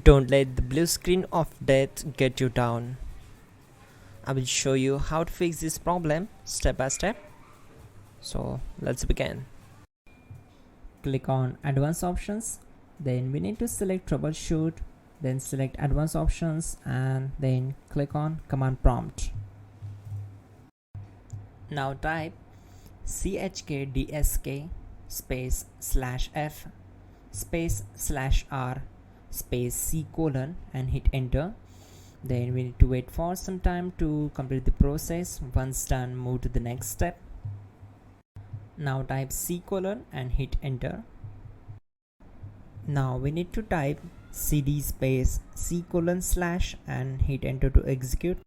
Don't let the blue screen of death get you down. I will show you how to fix this problem step by step. So let's begin. Click on Advanced Options. Then we need to select Troubleshoot. Then select Advanced Options and then click on Command Prompt. Now type chkdsk space /f space /r space c : and hit enter. Then we need to wait for some time to complete the process. Once done, move to the next step. Now type c : and hit enter. Now we need to type cd space c : / and hit enter to execute.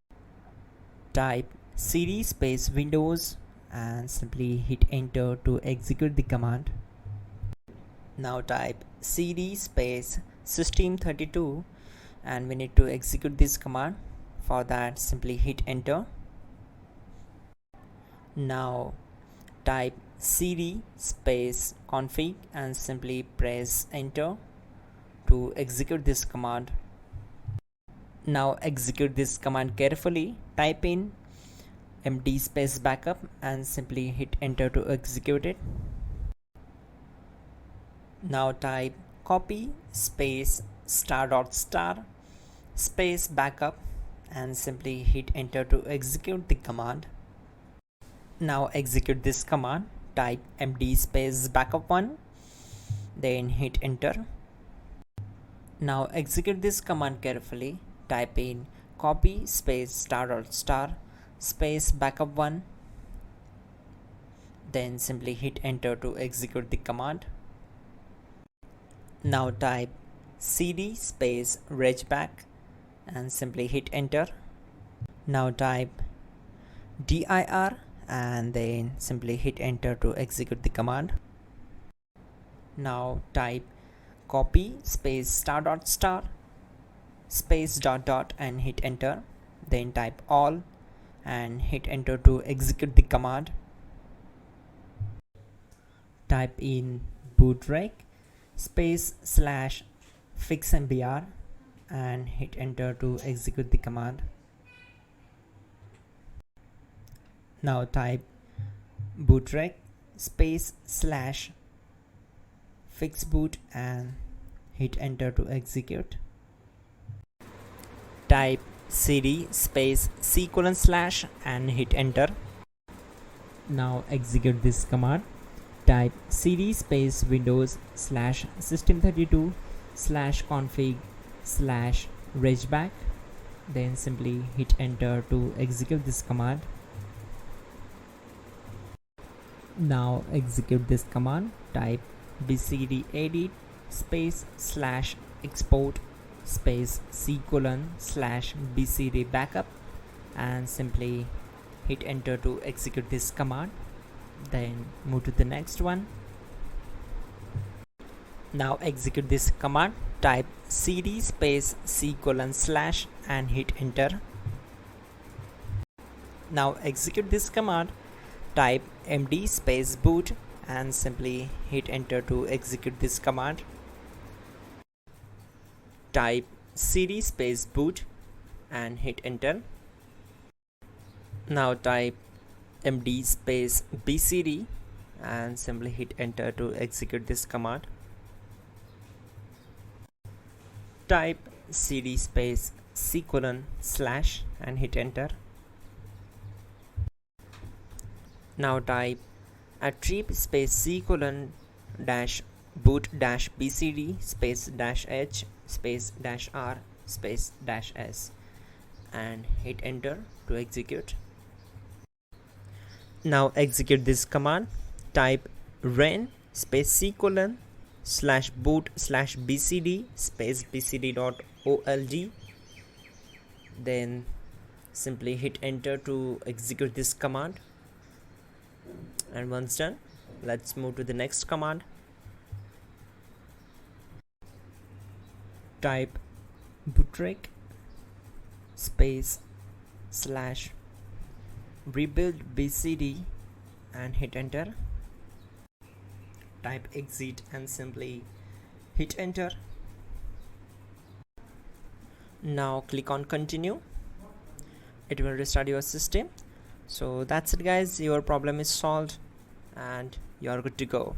Type cd space Windows and simply hit enter to execute the command. Now type cd space system32 and we need to execute this command. For that, simply hit enter. Now type cd space config and simply press enter to execute this command. Now execute this command carefully. Type in md space backup and simply hit enter to execute it. Now type copy space ** space backup and simply hit enter to execute the command. Now execute this command. Type md space backup1 then hit enter. Now execute this command carefully. Type in copy space ** space backup1 then simply hit enter to execute the command. Now type cd space regback and simply hit enter. Now type dir and then simply hit enter to execute the command. Now type copy space ** space ... and hit enter. Then type all and hit enter to execute the command. Type in bootrec space / fixmbr and hit enter to execute the command. Now type bootrec space / fixboot and hit enter to execute. Type cd space c : / and hit enter. Now execute this command. Type cd space Windows / system32 / config / regback then simply hit enter to execute this command. Now execute this command. Type bcdedit space / export space c : / bcd backup and simply hit enter to execute this command. Then move to the next one. Now execute this command. Type cd space c : / and hit enter. Now execute this command. Type md space boot and simply hit enter to execute this command. Type cd space boot and hit enter. Now type md space bcd and simply hit enter to execute this command. Type cd space c : / and hit enter. Now type attrib space c : -- boot -bcd space -h space -r space -s and hit enter to execute. Now execute this command. Type ren space c : / boot / bcd space bcd.old then simply hit enter to execute this command. And once done, let's move to the next command. Type bootrec space / rebuildbcd and hit enter. Type exit and simply hit enter. Now click on continue. It will restart your system. So that's it guys, your problem is solved and you're good to go.